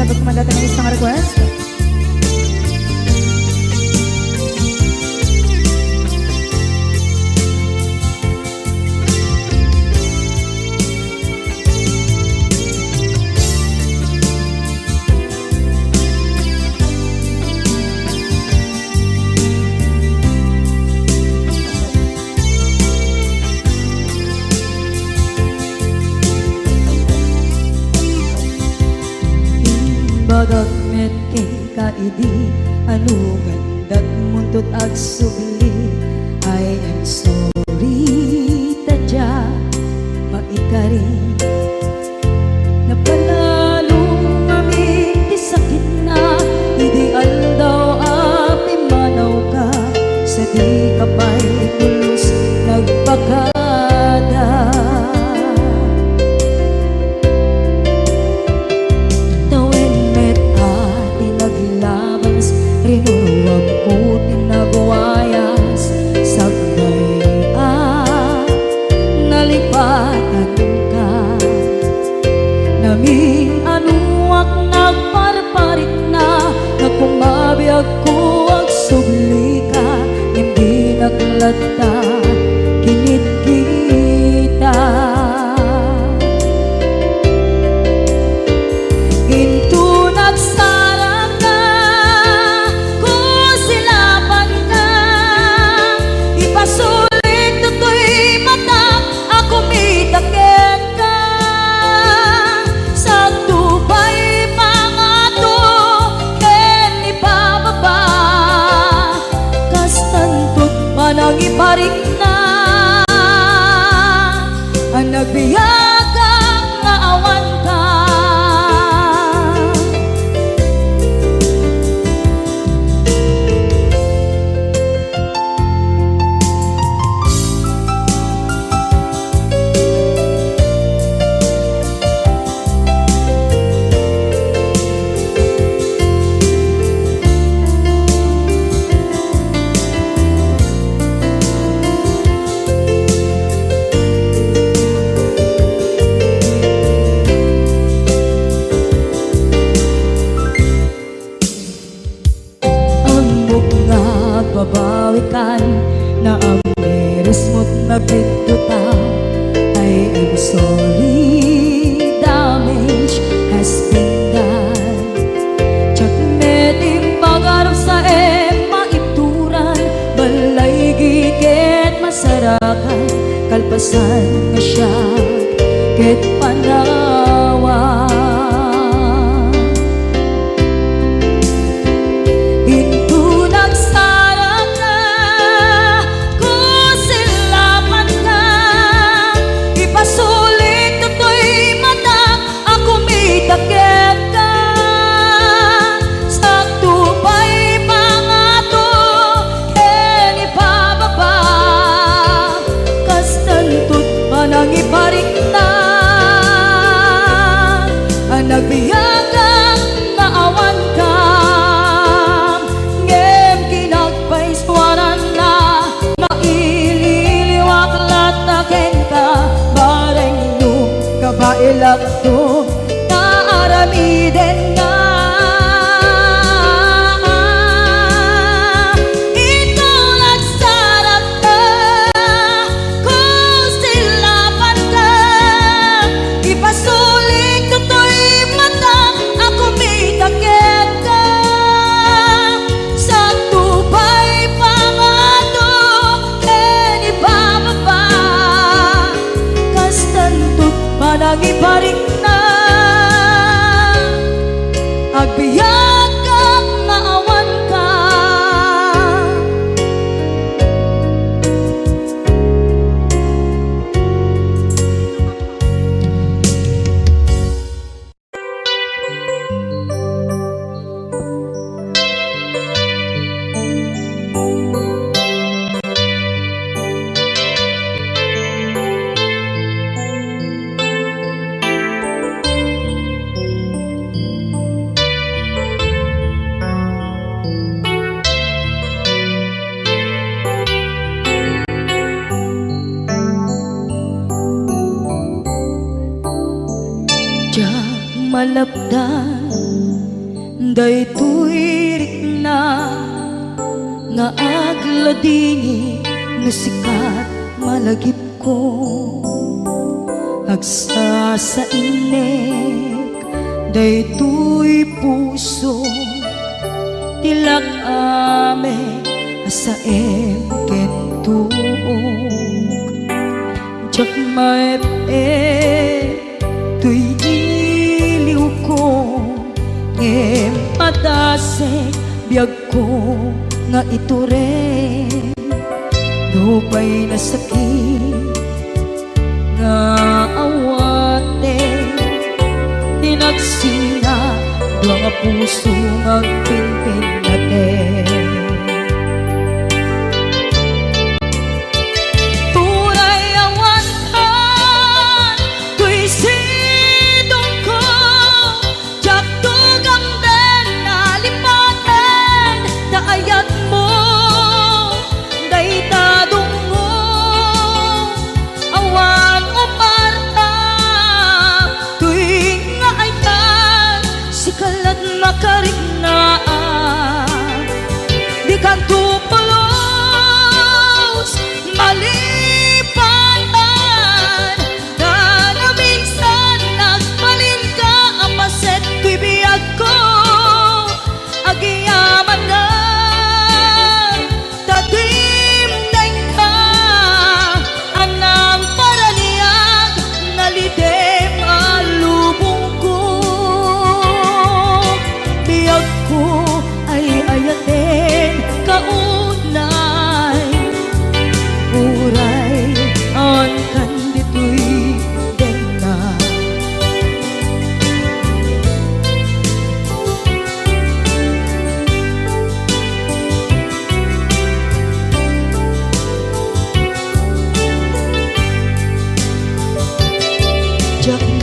Sabag kumandata ng isang request. Bagat met kay kaidi ano gandat muntot ag subli. I am sorry tadya maikari napanalo kami di sakit na ideal daw api manaw ka sa di kapay tulos nagpakada. Rinuruwag ko tinagwayas sagbay nalipatan ka namin anuak nagparparit na nagkumabiyag ko ag subli ka hindi naglata kinit kita into nagsarang ka kusilapan ka ipasulit tutoy mata ako mitakit ka sa tubay pangato ken ipababa kastantot manang iparing na ang nagbiyagang nga awan ka. Babawikan na ang meres mo't nagpituta. I am sorry, damage has been done. Tsak meting pagarap sa maituran balay gigit masarakan kalpasan nga siya ket panawa. Iparing na ang nagbiyagang naawan ka ngem kinagpaiswanan na maililiwak lataken ka bareng nung kabailak to naaramiden nga. Nagiparing na agbiyak kang naawan ka. malapdan daytoy rikna nga agladingi no sikat malagip ko agsa sa inek daytoy puso tilak ame asaem kentuog jak maep tuy iliw ko ngem padase biyag ko nga iture dupay na sakit nga awate tinagsinga dua nga puso magpinpin natin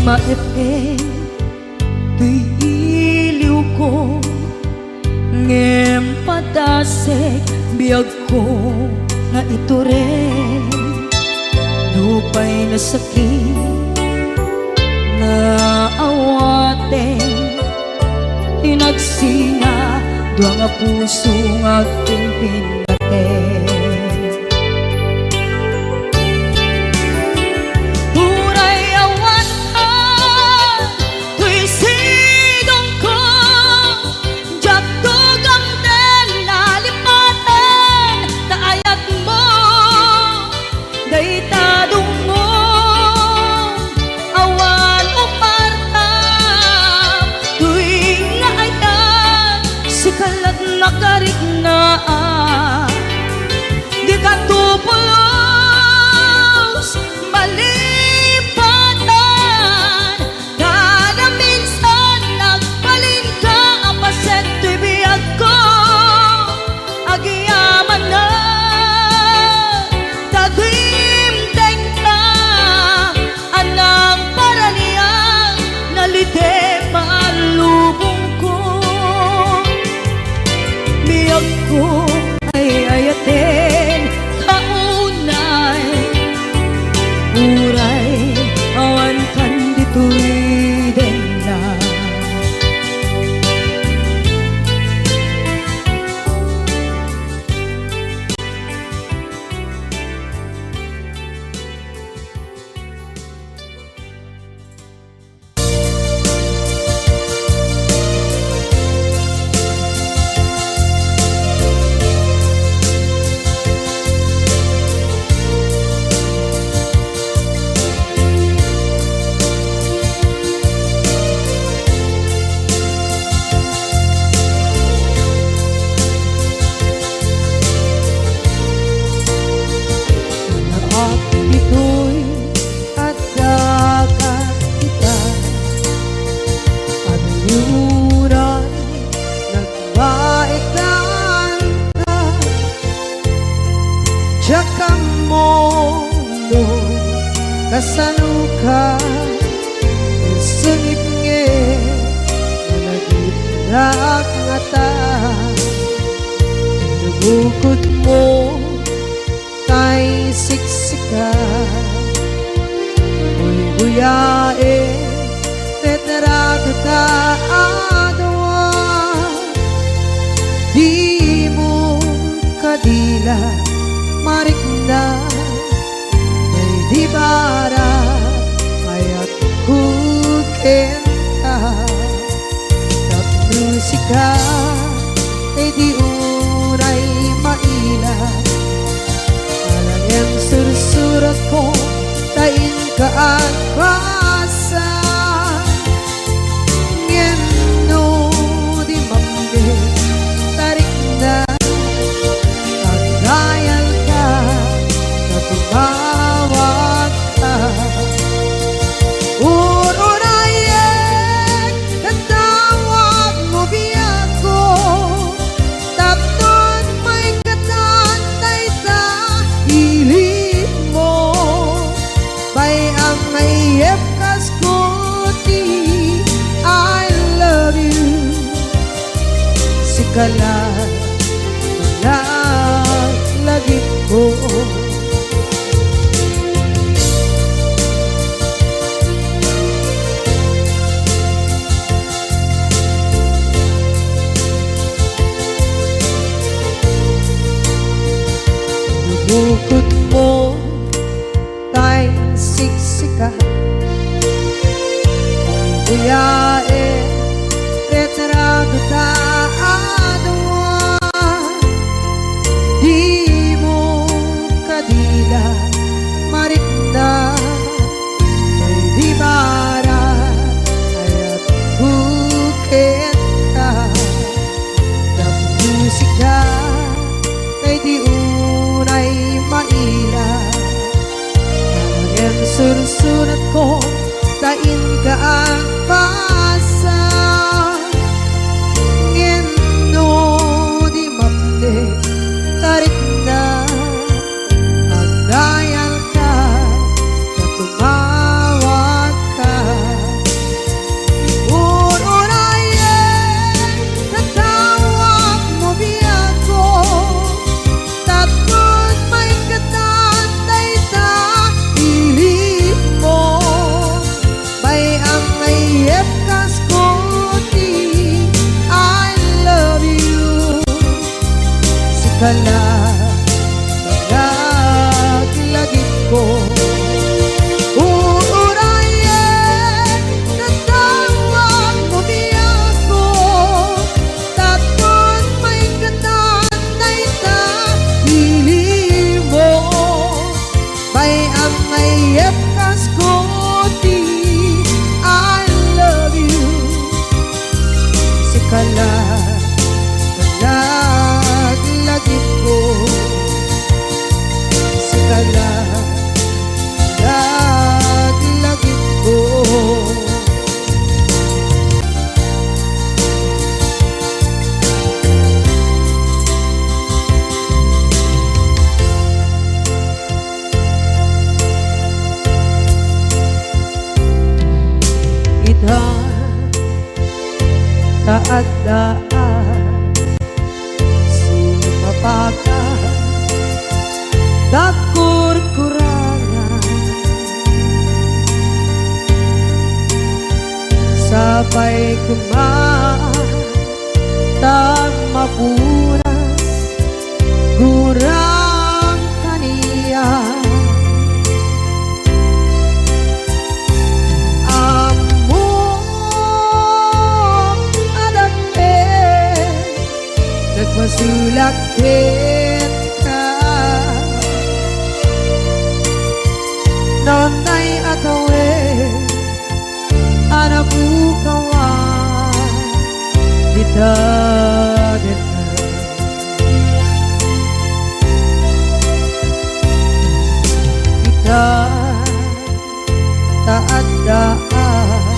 maepeng tuy iliw ko ngem padasek biyag ko nga iture dupay na sakit na awate hinagsinga dua nga puso nga pinpinate di ka tupulos malipatan kada minsan nagbalin ka apaset to'y biyag ko agyaman na tagimteng ka anang paraniyang nalite maalubong ko biyag ko ay ayaten kaunay uray awan kan dito'y denna kasanuka sengit nge managip dak ngata bukod mo tay siksika uy buyae tetra ta adwa maila marikna may di bara ayat kukenta tapnusika ay di unay maila alang yang sursurat ko tain ka at basa ngeno di mambe tarik na pagdayal ka na tumawag ka urunayek katawag mo biyak ko tapnon may katantay sa hilig mo bay ang mayep kaskuti I love you sikala lagi ko bukod mo tay siksika buyae retrado ta adwa di mo kadila marikna ay di bara ayat bukit ka musika kay di unay maila ang sursurat ko tain ka ang pasa ngeno di mamde tarik na pagdayal ka na tumawag ka urunayek katawag mo biyak ko tapos may katantay sa hilig mo bay ang mayep kaskuti I love you sikala lagi ko urunayek katawag mo biyak ko tapos may katantay sa hilig mo bay ang mayep kaskuti I love you sikala lagi ko sikala lagi ko ita taadaan sumapaka dakur-kurangan sabay kumaan tag mapuras gurang kaniya masulakit ka nonay atawe anabukawan kita kita taadaan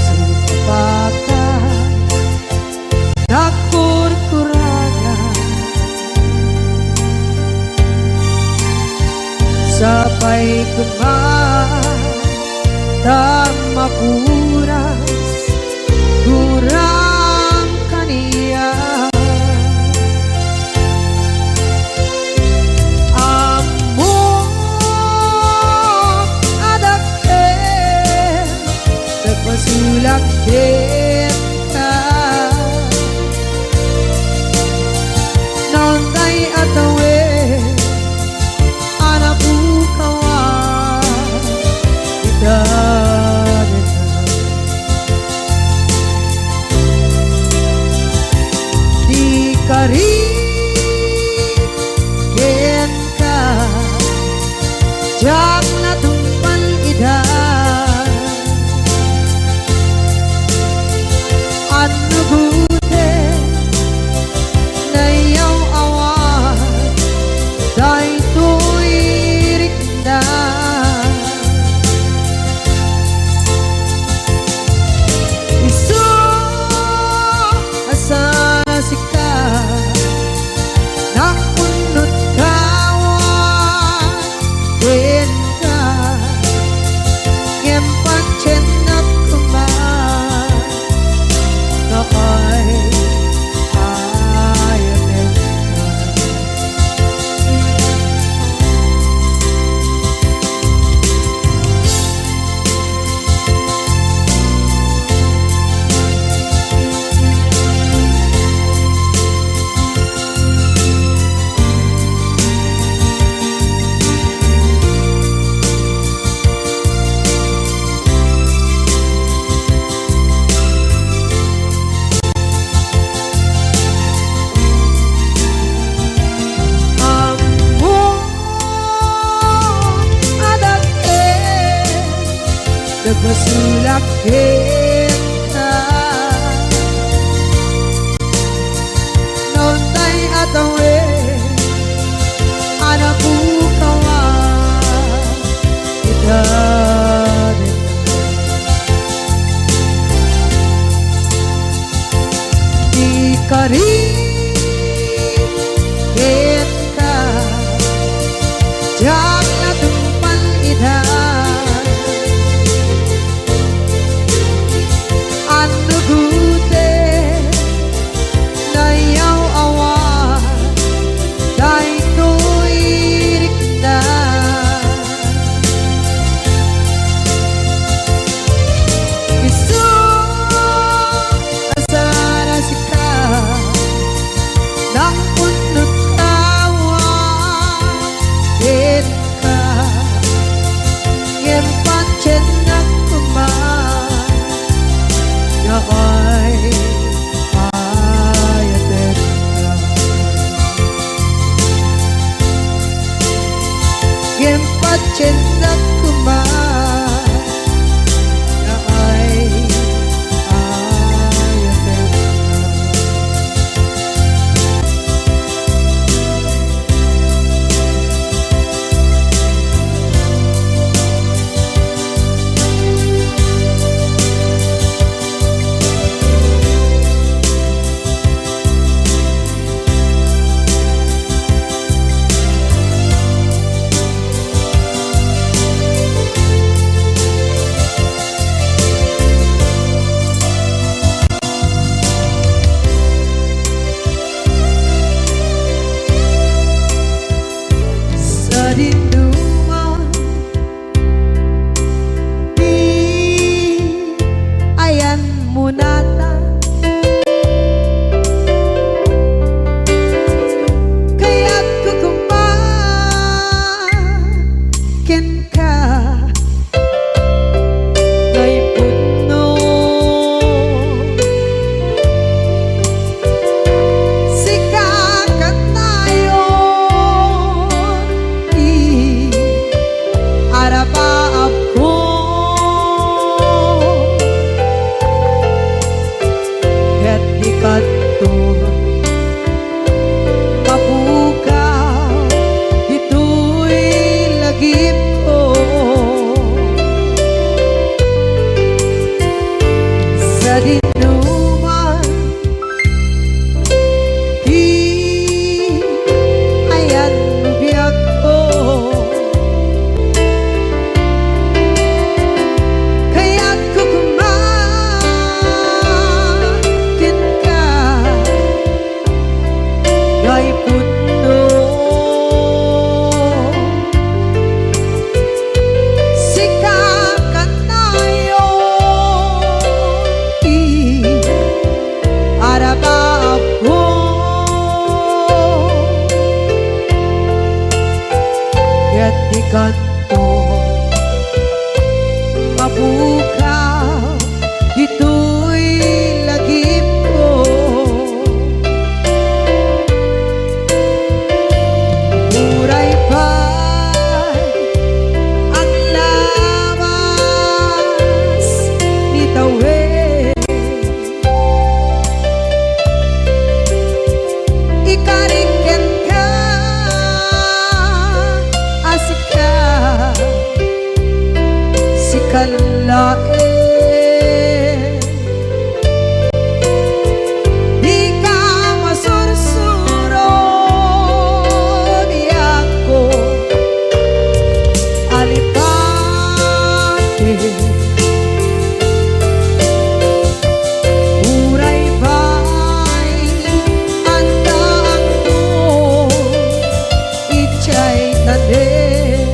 sumpakan dakur-kurangan sabay kumaan tag mapuras gurang kaniya amo adake nagpasulakit ka nonday ato nagmasulak kita. Noon tayo atawin, anak bukawa kita din. Di ka rin kita, diyan na tumpan ita. Ano gute na yaw awan, dahil to'y rikta. Isu asara sika ng punot kawan, din ka ngem pancen na kuman na ay ayaten ka. Ngem pancen na kuman na ay ayaten ka. Sa dinduman, di ayan mo nata. Kaya't kukumakin ka kay puno. Sikakat tayo arapaap ko. Ket di kanto mapukaw, ito'y lagip ko. Sa dinuman, di ayan biyak ko. Kaya't kukumakin ka kay puno. Sikakat tayo arapaap ko. Kaya't di kanto mapukaw, ito'y lagip ko. Muray pa'y ang lawas ni tawid. Ikariken ka, asik ka, sikalain. Di ka masursuro, biyak ko alipate. Muray pa'y andaan ko, ichay tanin.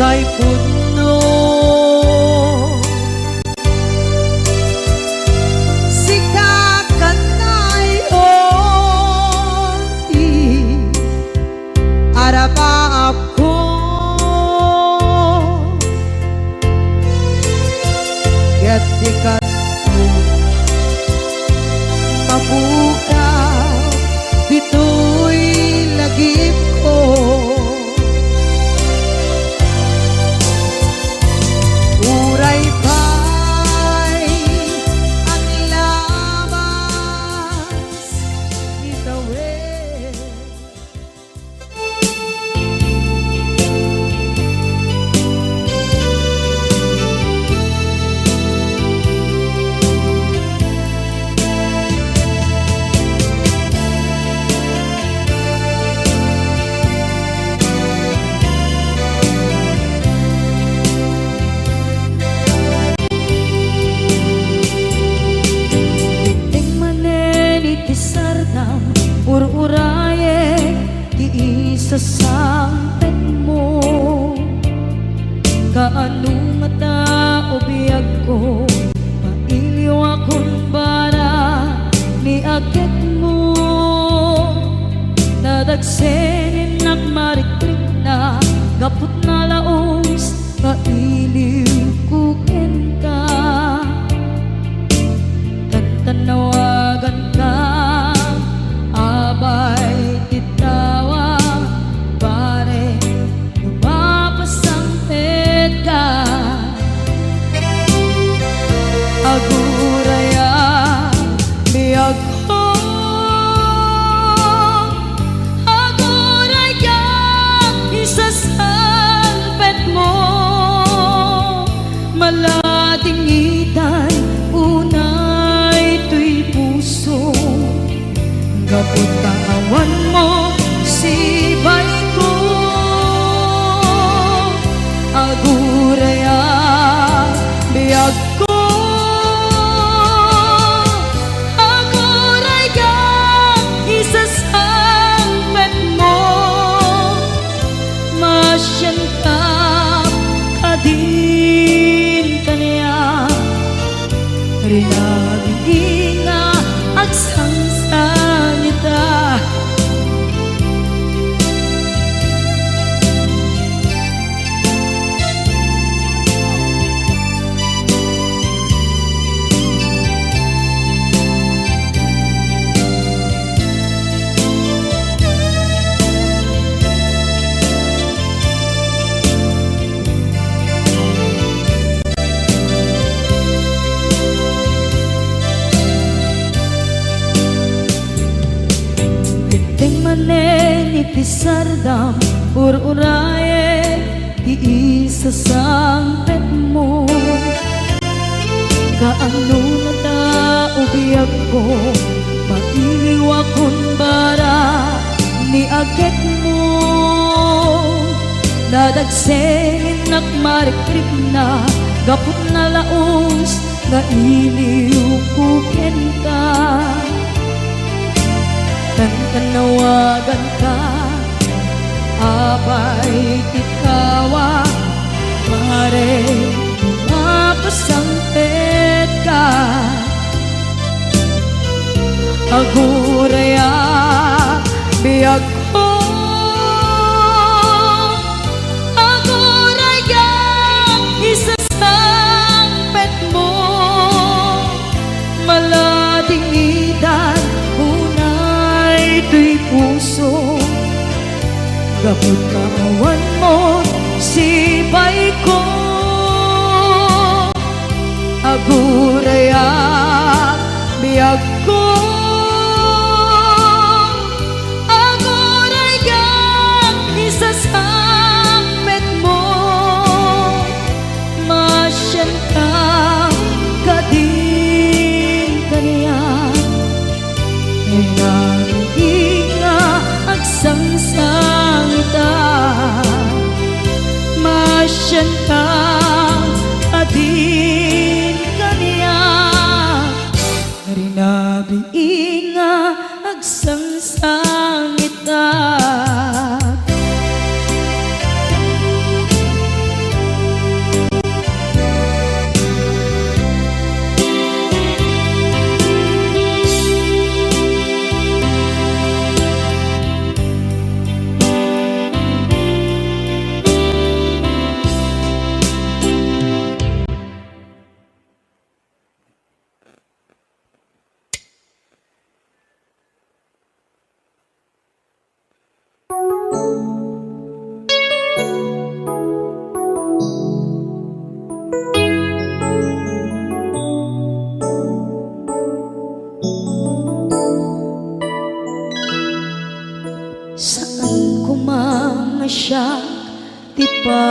kay puno. Sikakan na'y onti arapa ako ket dikat mo mabukaw dito'y lagip ko. Uray pa'y ang labas itawid. Ur-uraye ti isa sampet mo kaano nga tao biyag ko mailiw akong bara ni agit mo nadagsenin nagmarikrik na gapot na laos mailiw kukin ka tantanawagan ka abay titawa pare lumapasangpet ka aguraya biyag ko aguraya isasangpet mo malating itay unay tuy puso kapot kaawan mo sibay ko aguraya biyag ko aguraya isasangpet mo masyan ka kadin kaniya rinaging nga agsangsan ita. Iti sardam ur-uraye ti isa sampet mo kaano na tao biyag ko mailiw akong bara ni agit mo nadagsenin nagmarikrik na gapot na laos nga iliw kuken ka tanawagan ka abay titawa mare mapasangpet ka aguraya biyag ko aguraya isasangpet mo malading idan tuy puso gapot kaawan mo sibay ko aguraya biyag ko aguraya isasangpet mo masyan ka kadin kaniya agsangsang ita masyan ka adin kaniya rinabiin nga agsangsang ita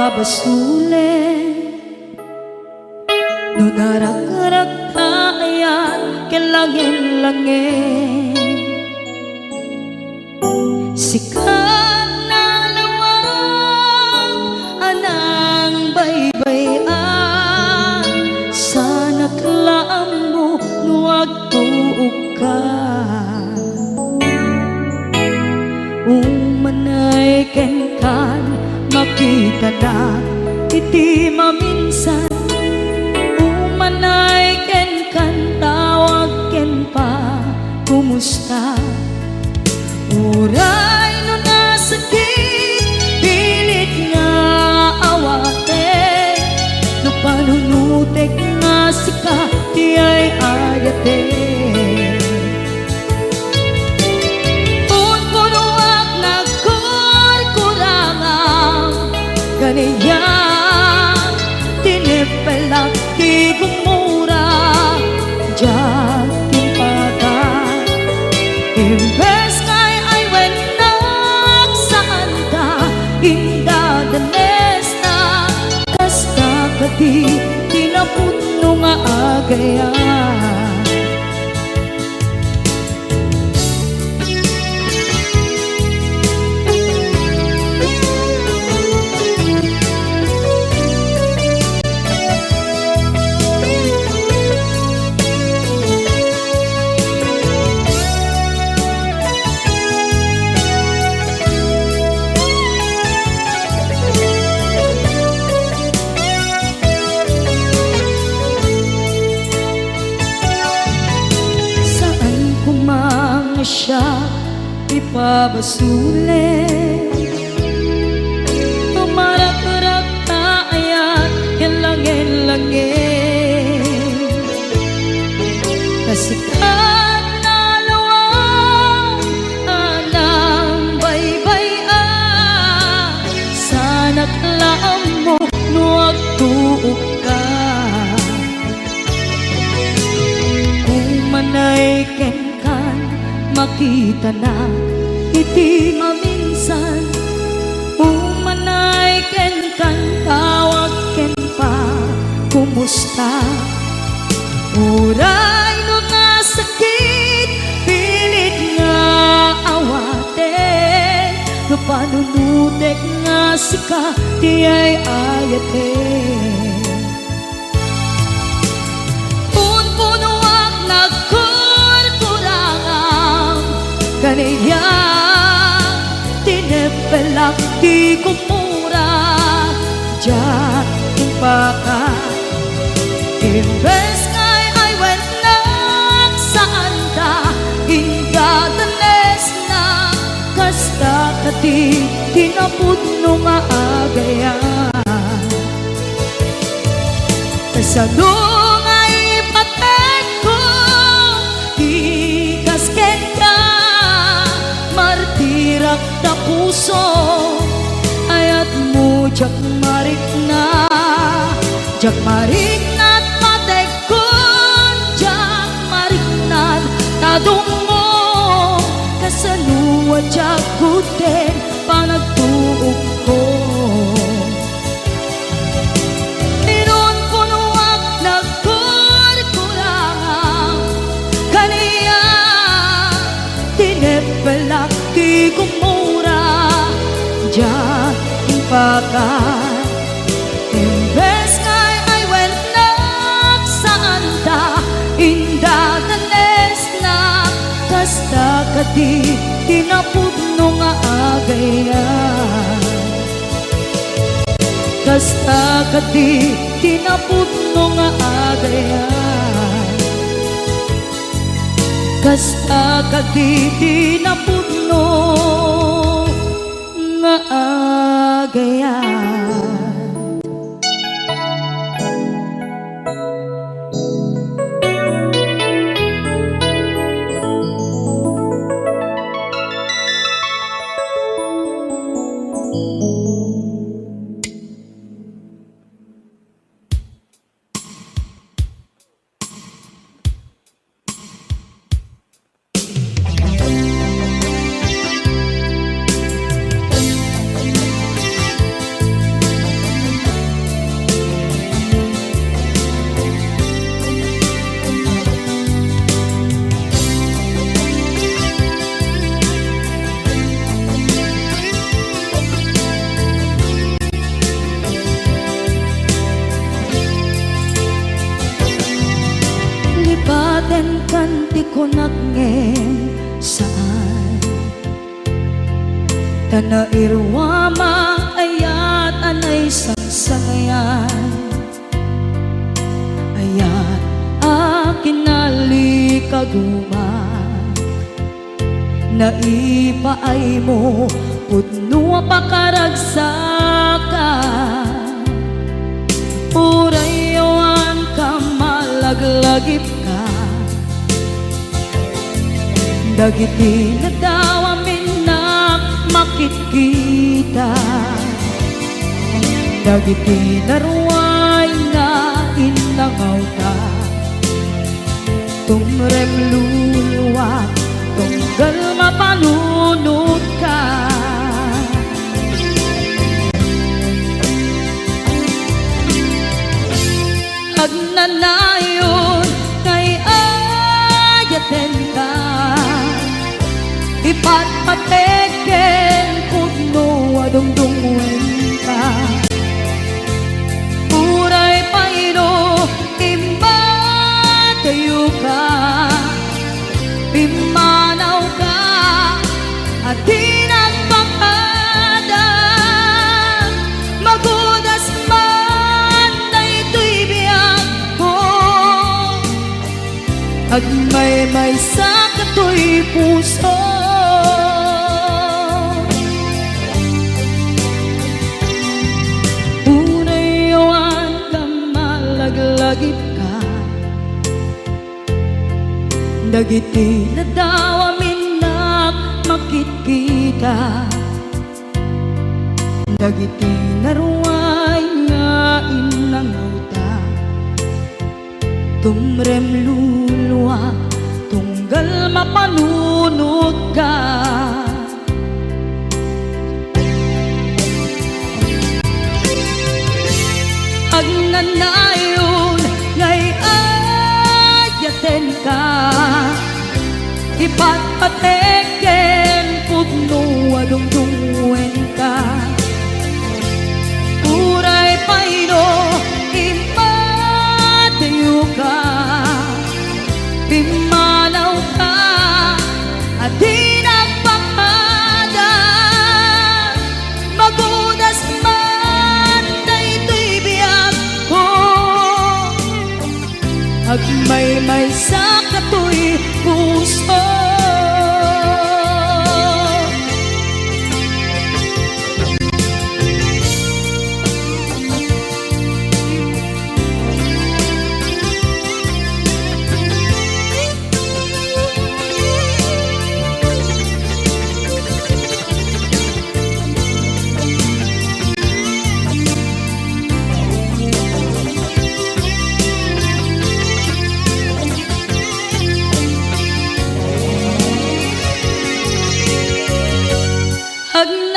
ipabasulit. No narak-rak tayan kilangin-langin, sikat na lawag anang baybayan. Sana klaam mo nuwag tuog ka, umanay ken kan makita na iti maminsan. Umanay ken kan tawag ken pa kumusta. Uray no nasakit pilit nga awate, no panunutek nga sika di ay ayate. Punpunuak nagkurkurangang ganyan, tinipelak di gumura diyan timpagan. Imbes kay ay wenak saan ka indadanes na, kasta ka di tinaputno nga agayan. Siya ipabasulit, tumarak-rak tayan kilangin-langin, kasikat na lawang anang baybayan. Sana klaam mo nuwag tuog ka, umanay ken makita na iti maminsan. Umanay ken kan tawag ken pa kumusta. Uray no nasakit pilit nga awate, no panunutek nga sika di ay ayate. Punpunuak kaniya tinepelak di kumura diyan timpakan. Imbes kay ay wenak saan ta indadanes na, kasta ka di tinaputno nga agayan. Kasano nga ipatek ko di kasken ka, martirak na puso ayat mo jak marik na. Jak marik na't patek ko, jak marik na't tadong mo, kasanuwa jak kuten panagtuog ko. Inon punuak nagkurkurangang kaniya tinepelak di kumura diyan timpakan. Imbes kay ay wenak saan ta indadanes na, kasta ka di tinaputno nga agayan. Kasta ka di tinaputno nga agayan. Kasta ka di tinaputno nga agayan. Aten kanti ko nagngem saan Tanairwama ayat anay sangsangayan Ayat akin nalikaguma Naipaay mo pudno pakaragsakan Urayawan ka malaglagip ka Dagiti na daw amin na makikita Dagiti na ruway na inangaw ka Tumrem luluwa tunggal mapanunod ka Agnanayon kay ayaten ka Ipatpateken pudno adungdungwen ka Uray payro imatayo ka Pimanaw ka at di nagpakadan Magudas man na ito'y biyag ko Agmay-may sa kato'y puso Unayawan ka malaglagip ka Dagiti na daw amin na makikita Dagiti na ruway nga inangaw ta Tumrem luluwa tunggal mapanunod ka Agnanayon ngay ayaten ka Ipatpateken pudno adungdungwen ka Uray payno imatayo ka Pimanaw ka at di nagpakadan Magudas man na ito'y biyag ko Agmay-may sa kato'y puso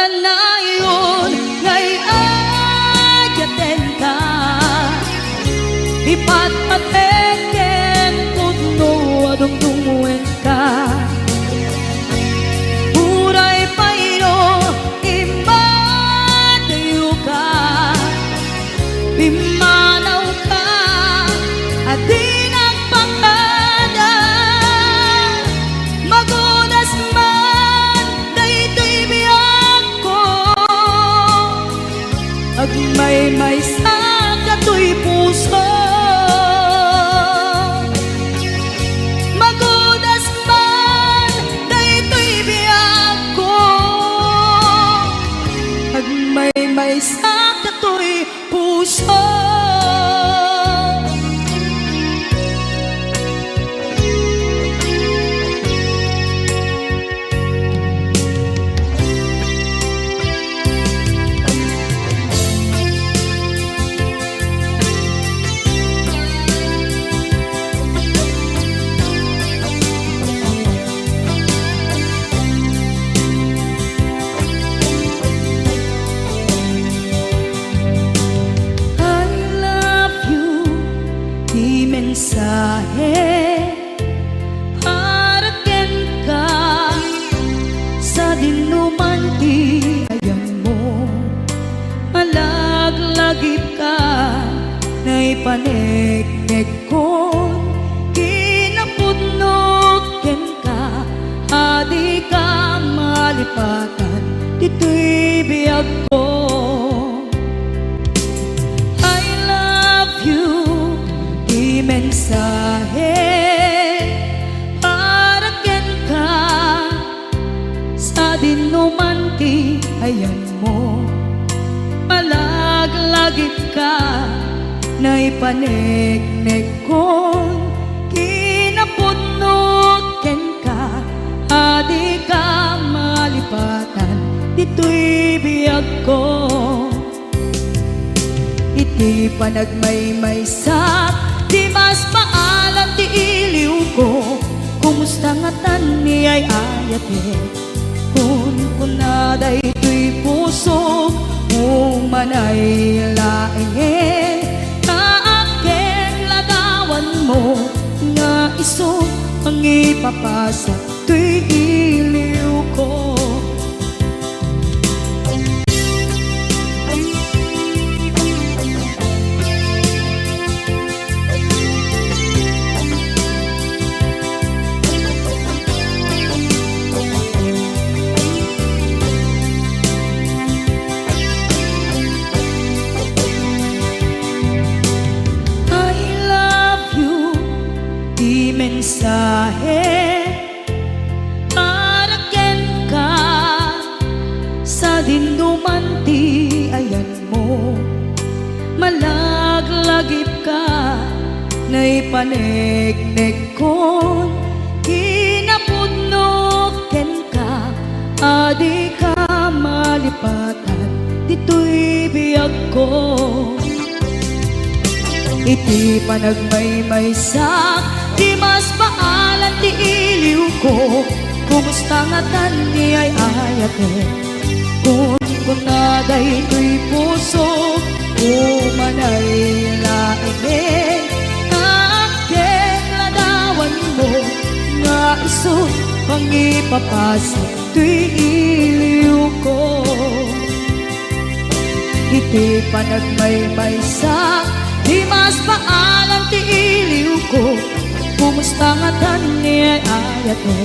Agnanayon ngay ayaten ka Ipatpateken pudno adungdungwen ka Uray payno imatayo ka Pimanaw ka at di nagpakadan Magudas man na ito'y biyag ko Agmay-may sa kato'y puso Magudas man na ito'y biyag ko Agmay-may sa kato'y puso mensahe para ken ka sa dinuman ti ayan mo malaglagip ka na ipaneknek ko kinapudno malipatan, dito'y biyag ko. I love you, di mensahe para ken ka sa dinuman ti ayan mo. Malaglagip ka na ipanegnek kon kinapunot ken ka, adi ka malipatan, dito'y biyag ko. Iti panagmaymaysak, di mas maalam ti iliw ko, kumusta nga tan ni ay ayate, kun kunaday to'y puso umanay laeng, kaaken ladawan mo nga iso ang ipapasa to'y iliw ko. Mensahe para ken ka sa dinuman ti ayan mo. Malaglagip ka na ipanegnek kon kinapudno ken ka, adi ka malipatan, dito'y biyag ko. Iti panagmaymaysak, di mas paalan ti iliw ko, kumusta nga tan ni ay ayate, kun kunaday to'y puso umanay laeng, kaaken ladawan mo nga iso pang ipapasa to'y iliw ko. Iti panagmaymaysak, di mas paalan ti iliw ko, kumusta nga tan ni ay ayate,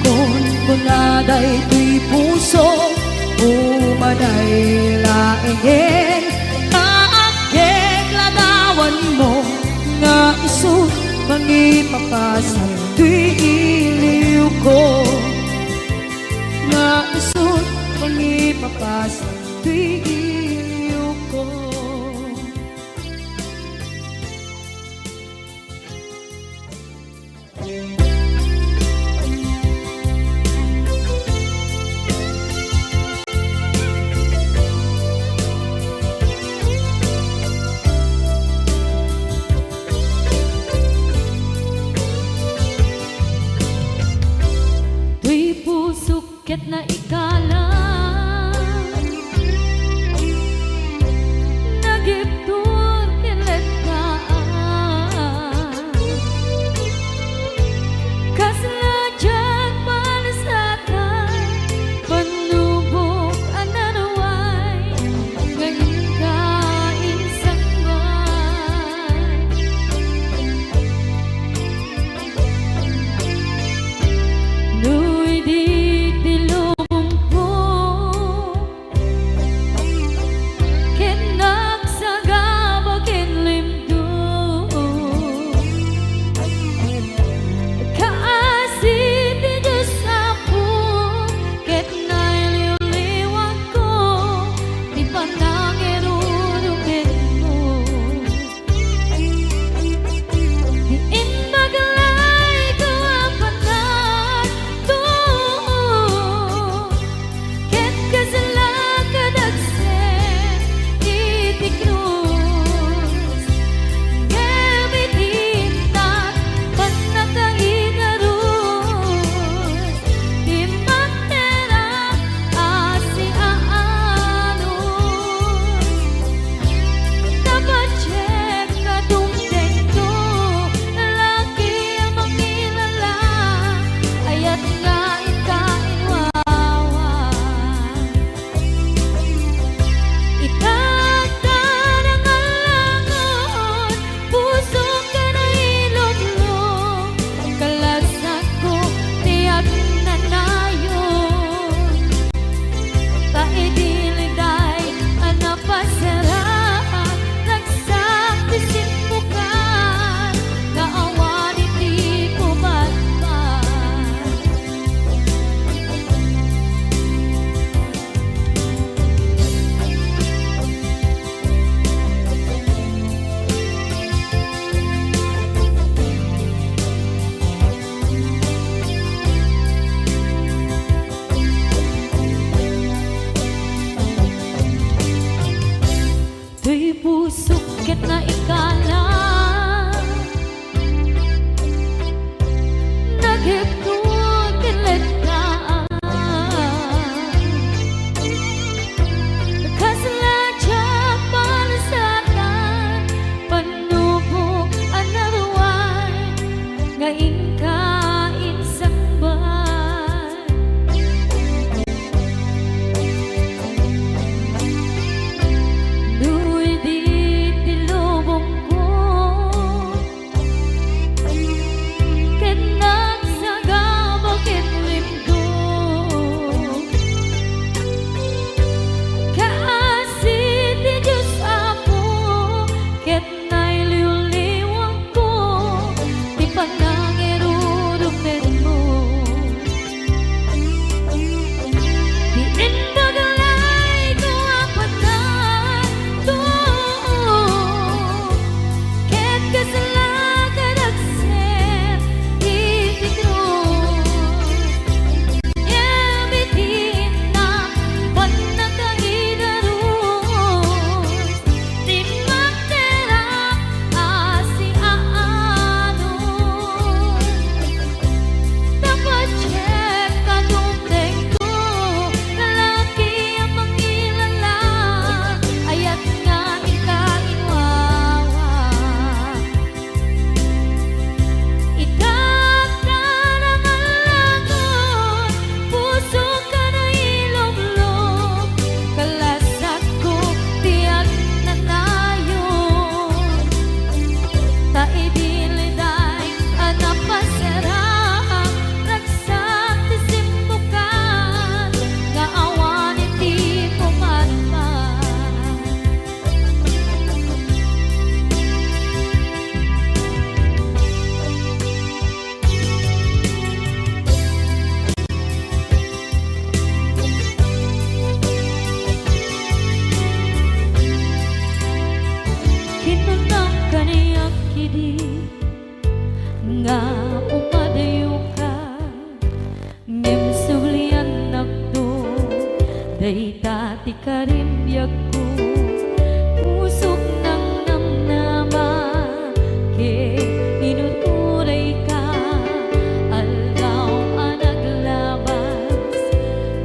kun kunaday to'y puso umanay laeng, kaaken ladawan mo nga iso pang ipapasa to'y iliw ko, nga iso pang ipapasa to'y iliw ko. Tuy pusok ket na ikalang puso ket na ikala nagiptun kinletaan kasladya panasakan panubong anaruan nga inkain sangban duwi di tilubong ko ket nagsagabak ket limdo kaasit ti Diyos ako ket nailiw-liwang ko ti panangirurupet mo di indagalay ko apatan to ket kasalakan agser itikron yabitin na panagkahidaros di magterap asi aanon dapat check kadumdeng ko lalaki ang mangilala ayat nga ikainwawa itagdan ang alagon puso ka na ilog-log kalasat ko tiyak na nayon taidiliday anapasarang ragsak ti simbukan nga awan iti pumatman kinunang kaniyak kidi nga umadayo ka ngem sublian nakdo dayta ti karimbyak ko pusok ng namnama ke inuturay ka aldaw ang naglabas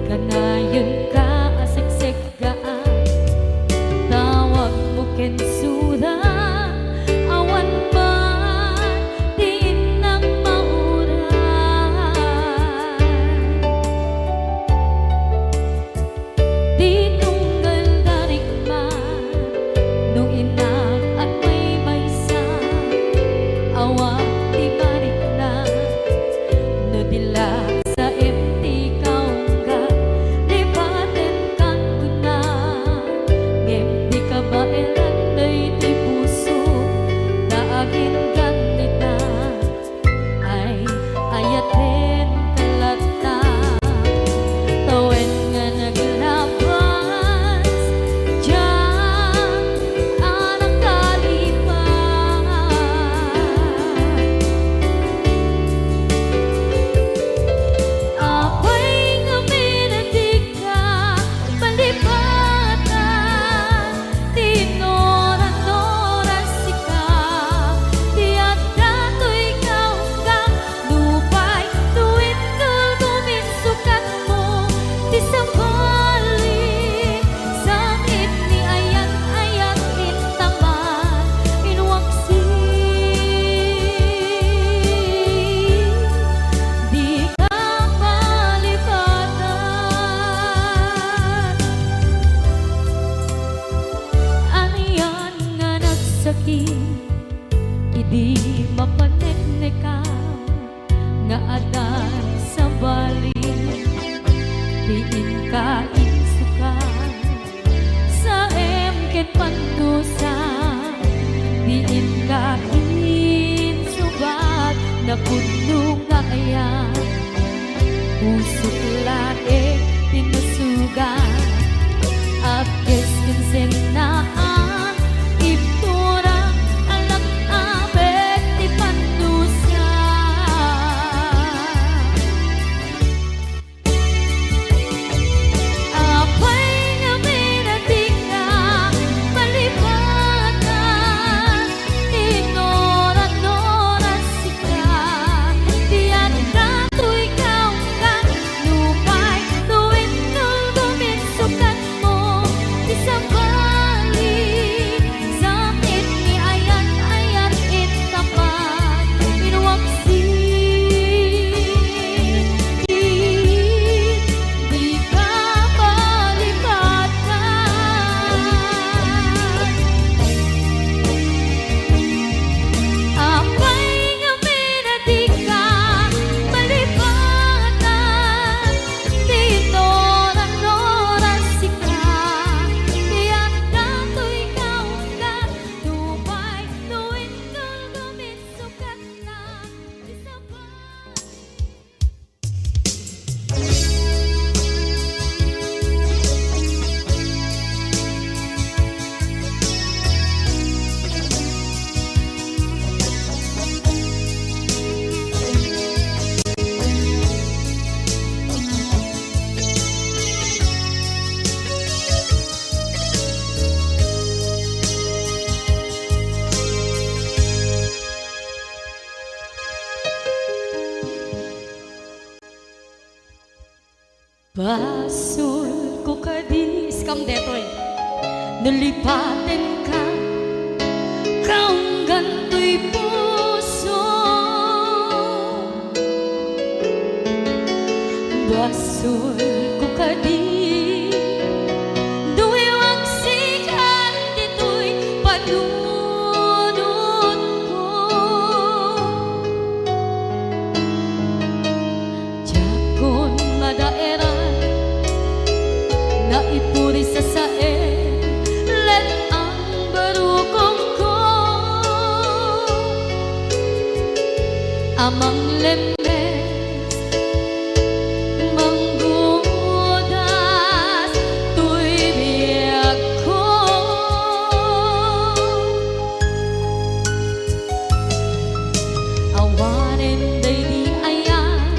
kanayon ka aseksek gaan tawag mo ken suda awan man di nang mauran di tunggal darikman nung inak at may maysa awang di balik na no dila sa empty kaungga lipaten kan kuna ngem di ka ba elanday ti puso daagin ganita ay ayaten kalata tawen nga naglabas diyan anang kalipan apay nga minatig ka palipatan tinoran-noras ka tiyak dato'y kaunggang lupay tuwid guminsukat mo ti sabali sangit ni ayan-ayan intaman inwaksi di ka palipatan aniyan nga nagsakit idi mapanekneka nga adan sa bali diin ka insukan sa emket pandusa diin ka insubat na puno nga ayan pusok lae tinusugan apkes kinsen naan ipturang alak abet ti pandusa Basol ko kadis kam detoy nalipaten ka kaong ganto'y puso. Basol ko kadis duwewang sikat dito'y panunod ko. Jakon madaeran naipuri sa sae let ang barukong ko amang lemes manggudas tuy biyag ko. Awanen day di ayan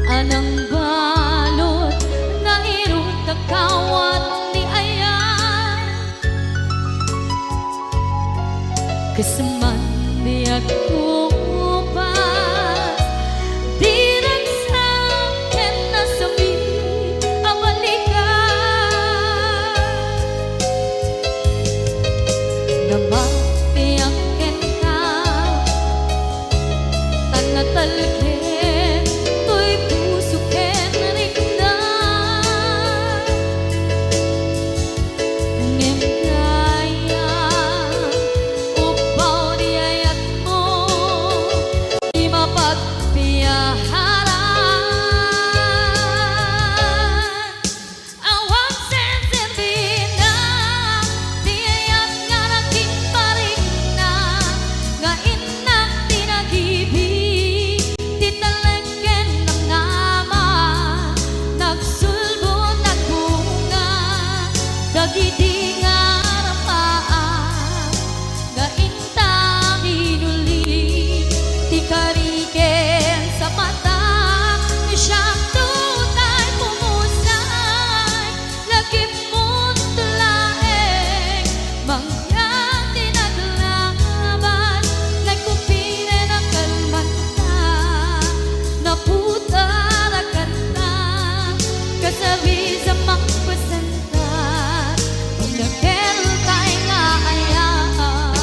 anang balot na irot kakawat ni ayan kasaman biyag ko pas di nagsakin na sabi ang balikan na mapiangkin ka tanatalkin to'y pusukin rin na ngem kaya upaw di ayat mo di mapagpiyaharan awang senserbin na di ayat nga naging paring na nga inak tinag-ibig di talagyan ng nama nagsulbo nagbunga dagiti nga rapaan nga intang inuli ti kariken sa mata ni siyang tunay pumusay lagi mo't tulaeng mangyang tinaglaban nagkupine ng kalmanta naputara kanta kasabi sa mangpasantat kung nagkero tayo nga ayaan.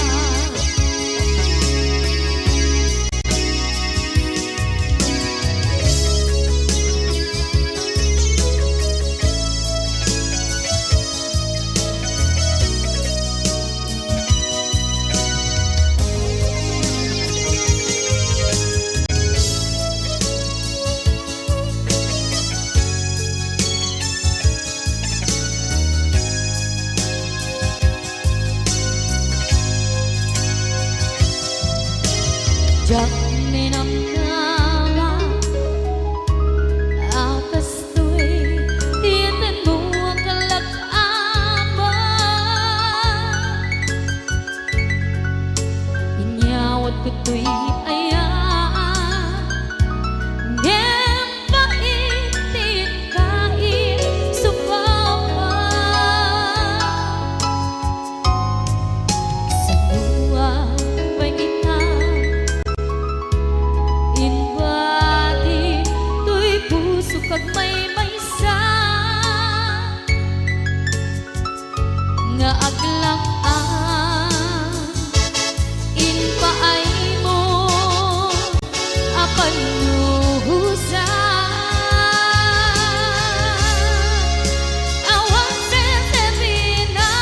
Jak minamdama akas to'y tiyan mo ang kalak-aman inyawat ko to'y ayan ngem paitin kain supawan sa luwa pangitan inbati tuy puso kag may maysa nga aglang-an inpaay mo apan luhusan awang senserbin na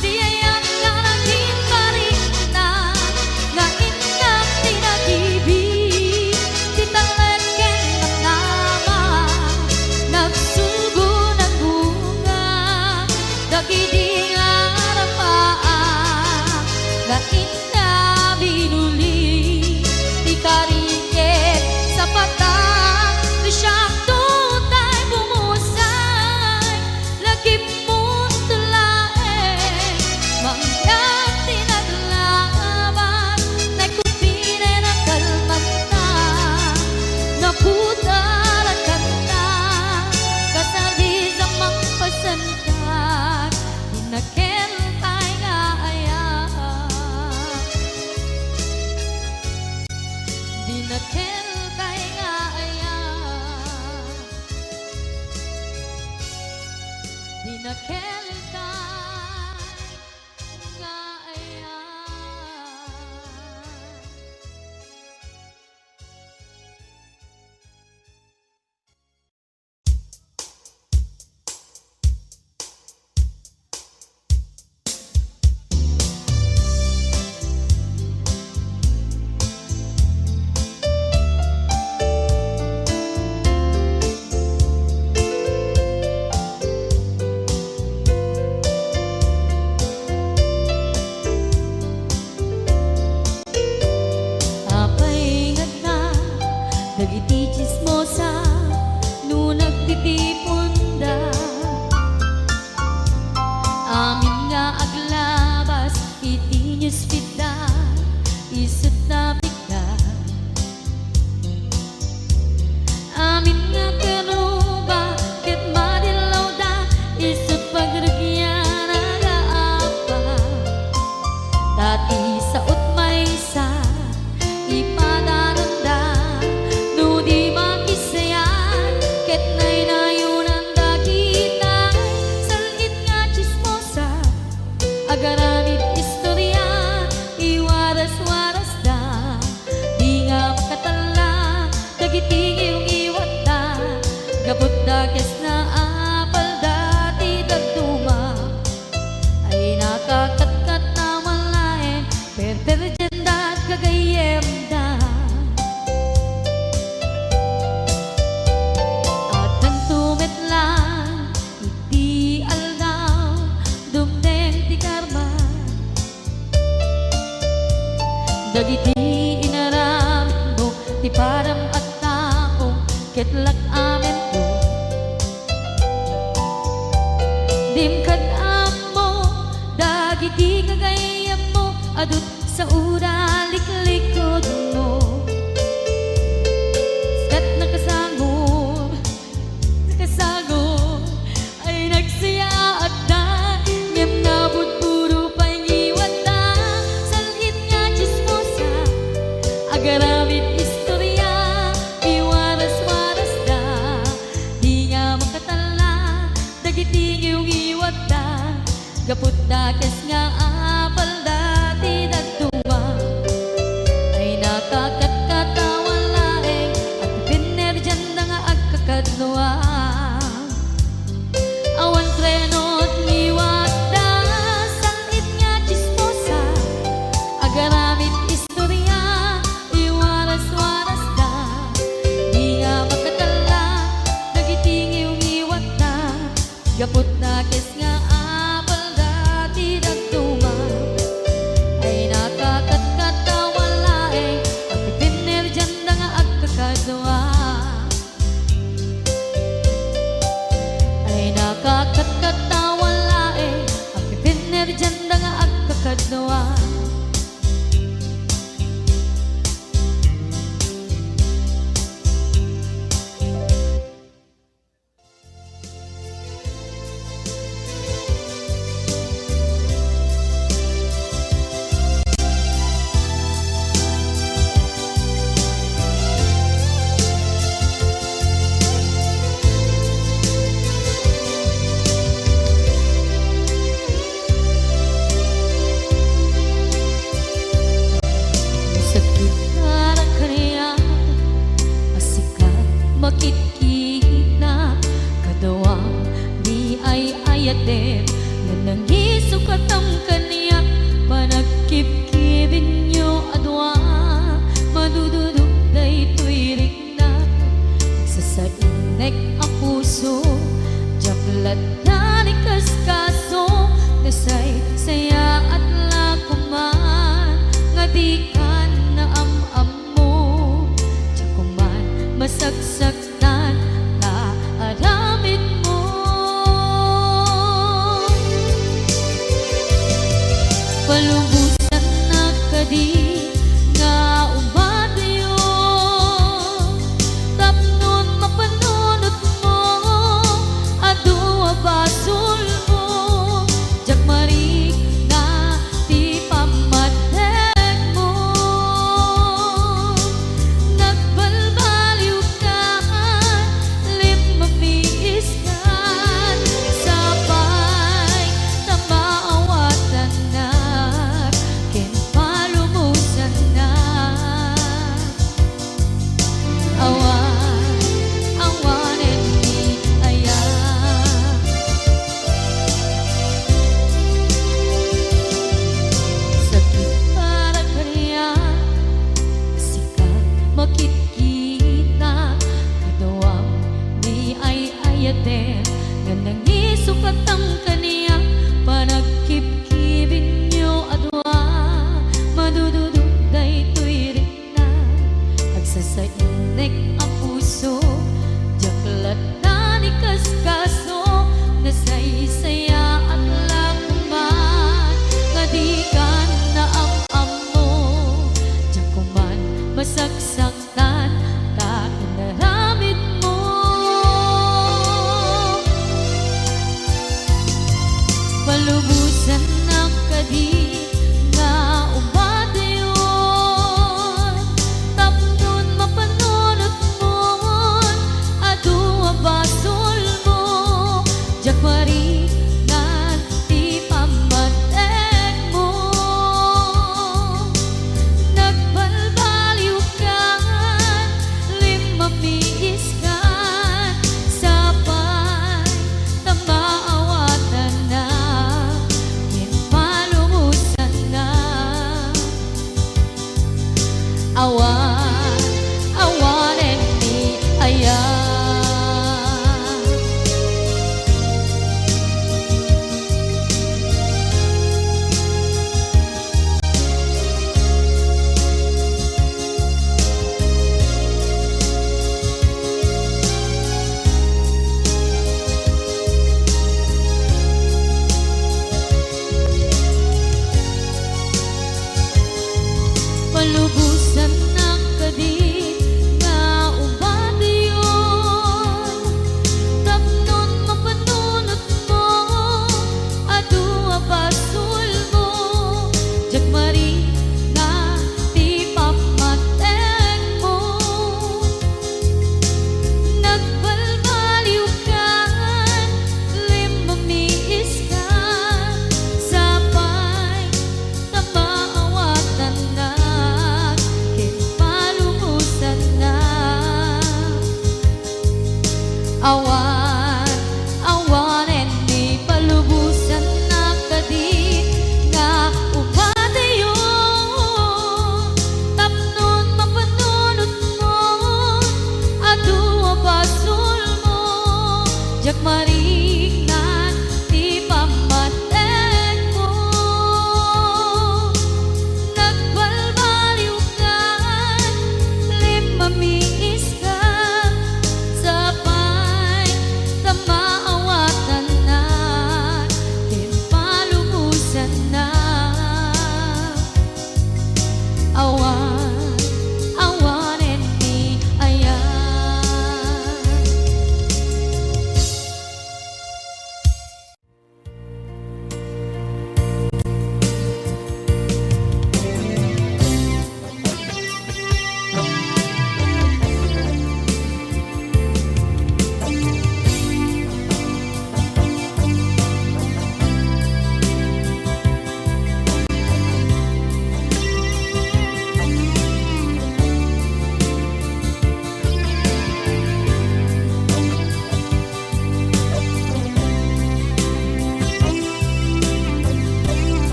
di ayat nga naging paring na nga inak tinag-ibig di talagyan ng nama nagsugo ng bunga dagiti nga rapaan nga ina binuli di kariket sa patang di siyang tutay bumusay lagi mo't tulaeng mangyang tinaglaban nagkupine ng kalmanta naputara kanta kasabi sa mangpasantat inakel tayo nga ayaan. ispita, isut na bigla. Amin nga karuba, ket madilaw da, isut pagrugyan nagaapa. Dati sa utmaysa, ipadananda, no di makisayan, ket nay nayunan da kita. Salit nga chismosa, agaramit istorya, iwaras-waras da, di nga makatala, dagiting yung iwat da, gabot da kes na apal dati dagduma, ay nakakatkat na malain, perperjenda at kagayem da. At nang tumit lang, iti aldaw, dumdeng ti karma, dagiti inaramit mo, ti param at tao, ketlak amin mo. Dimkad amo, dagiti kagayam mo, adut sa ura liklikod mo. Skat nakasagor, ay nagsaya at da, ngem nabot puro pangiwat da. Salit nga chismosa, agaramit istorya, iwaras-waras da, di nga makatala, dagiting yung iwat da, gaput da kes nga apal dati dagduma, ay nakakatkatawa laeng, at pinerjan da nga agkakadwa. Awan trenot ngiwat da, salit nga chismosa, agaramit istorya, iwaras-waras da, di nga makatala, dagiting yung iwat da, gaput na kes nga apal dati dagduma, ay nakakatkatawa laeng, at pinerjan da nga agkakadwa. Ay nakakatkatawa laeng, at pinerjan da nga agkakadwa. Sakit na nakariyan, asikat makikita, kadawang di ay ayaten, na nangisukat ang kaniya, panagkip-kibin nyo adwa, madududok na ito'y rigna, nagsasainek ang puso, jaklat na ni kaskaso, nasay saya at lakuman, nga di ka na am-am mo, tsakuman masagsaktan na aramid mo. Palubusan na kadi nga umadayo, tapnon mapanunot mo, adu abasol mo, jak marik na ti pamadek mo. Nagbalbaliw ka, lip mamiis ka, sabay na maawatan na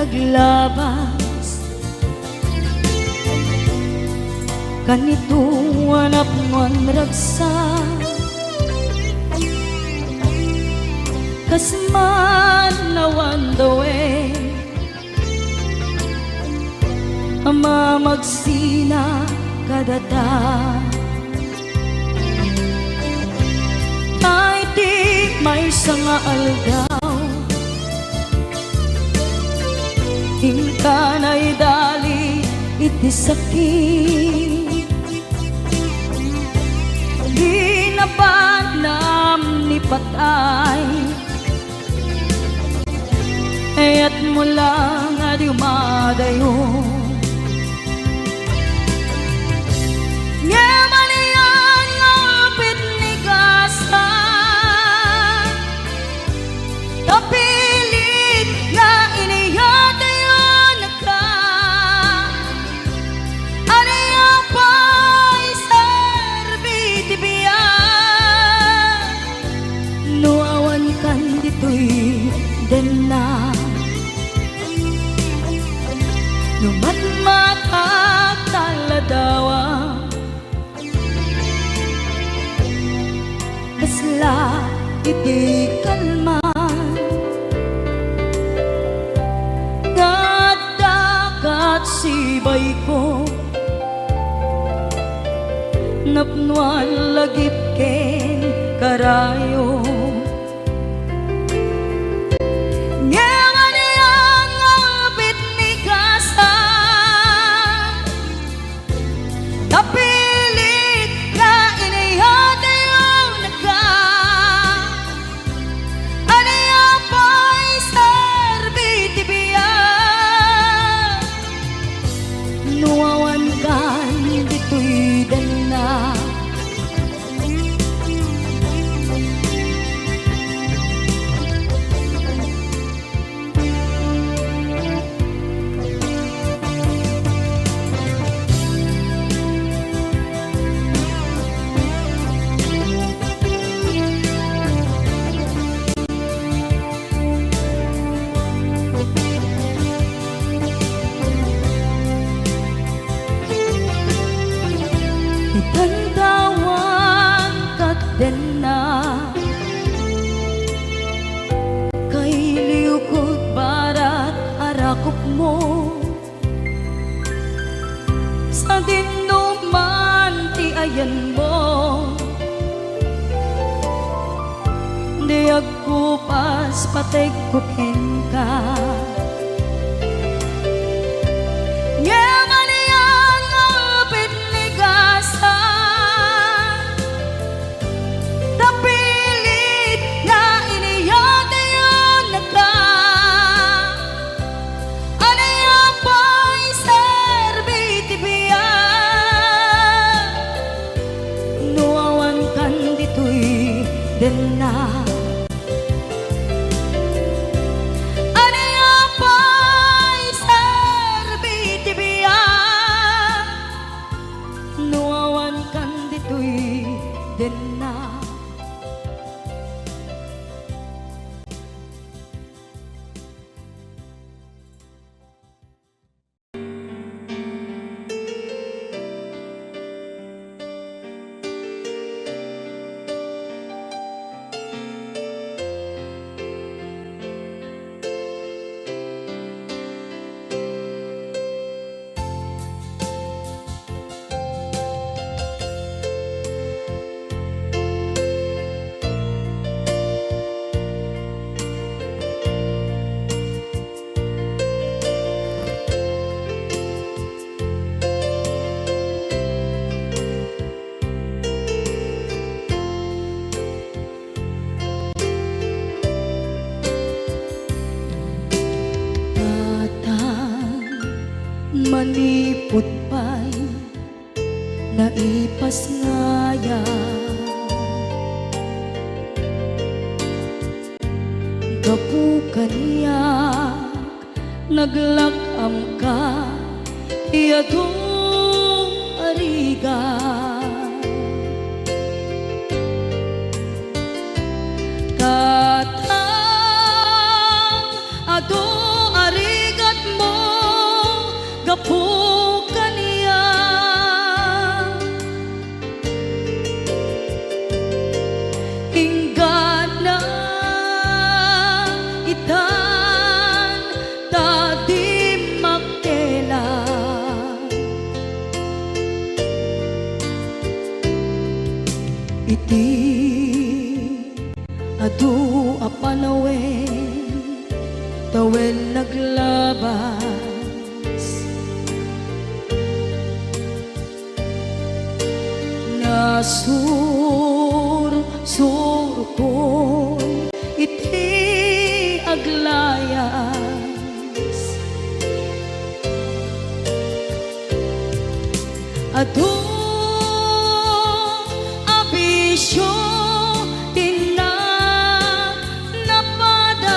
naglabas kanito anak man ragsa kasman nawan dawe ama magsina kadata ay di may sanga aldaw hingka na'y dali iti sakit di na ba nam ni patay at mula nga di umadayo nga maniyan nga apit ni kasa tapilit nga iniyatayo na ka aniya pa'y serbiti biya nuawan kan dito'y den na numatmatak taladawa kasla iti kalman dagat sibay ko napnuan lagip ken karayo tapilit na inihatayo na ka aniya pa'y serbiti biya nuawan kan dito'y dana itantawan kat den na kay liukod barat arakop mo sa dinuman ti ayan mo di agkupas patay kukin ka den na aniya pa'y serbiti biya nuawan kan dito'y den na manipot pa'y naipas ngaya gapukan niyak naglakam ka iyadong ariga katang ado arigat tawen naglabas. Nasur-sur ko'y iti aglayas. Ado abisyo napadas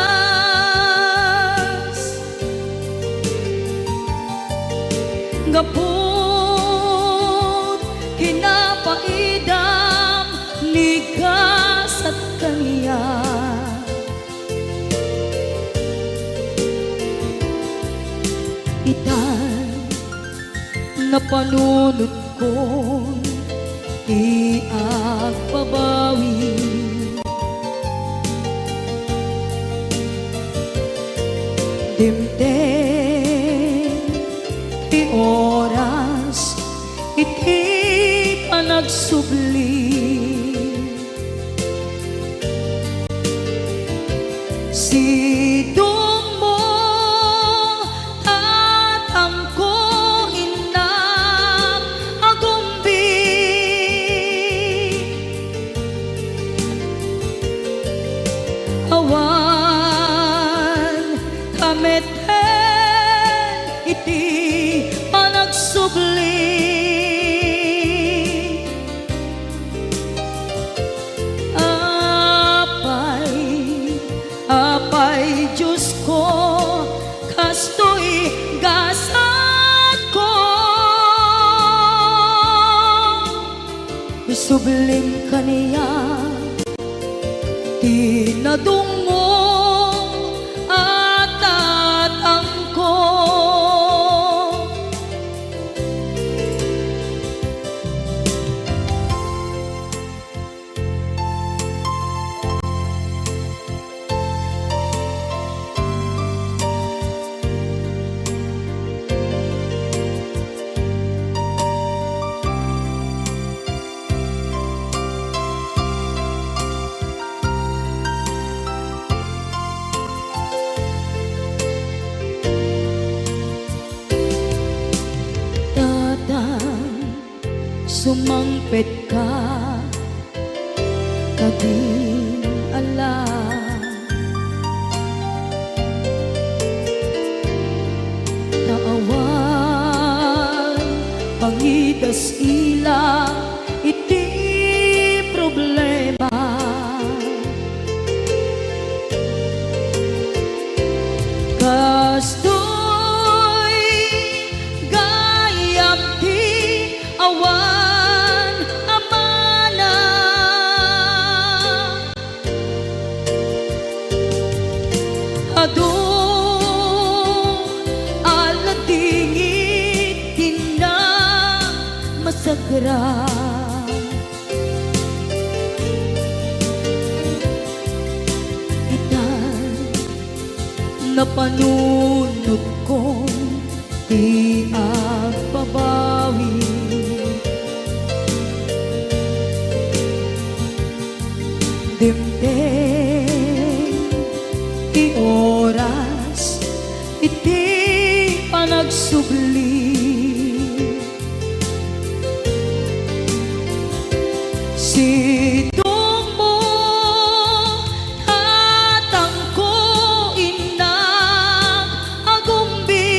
gapot kinapaidam nigas at kaniya. Itan napanunod ko iagpabawi. Dimtem ti oras iti panagsubli. Sidong mo tatangko inam agumbi. Awan kameten iti panagsubli. Apay Diyos ko, kastoy gasat ko. Isublim kaniya tinadungo at tatangko. Sumangpet ka, kading alam. Naawan, pangidas ila, iti problema. Kastoy gayam ti awan. Ado aladingit tina masagra. Itan napanunod ko di agpabawi. Dimtem ti oras iti panagsubli. Sidong mo tatangko inang agumbi.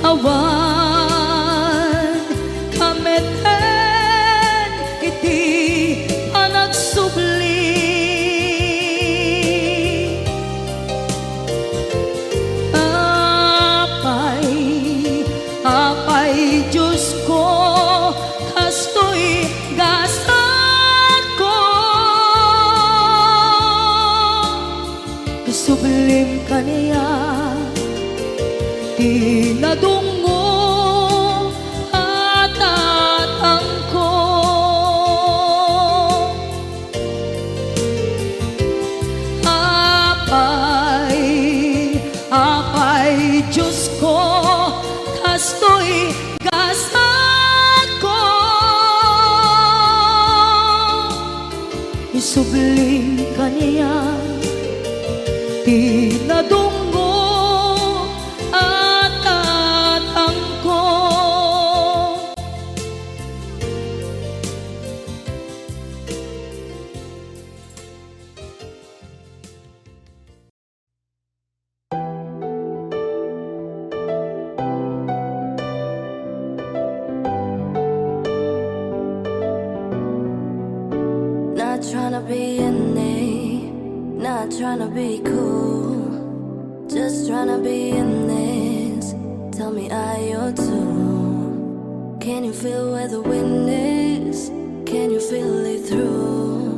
Awan kameten iti panagsubli. Apay Diyos ko, kastoy gasat ko. Sublim kaniya tinadungo at tatangko. Apay Diyos ko, kastoy gasat ko. isubling kaniya pinadunggo at tatangko. Not tryna be in not tryna be cool, just tryna be in this. Tell me, are you too? Can you feel where the wind is? Can you feel it through?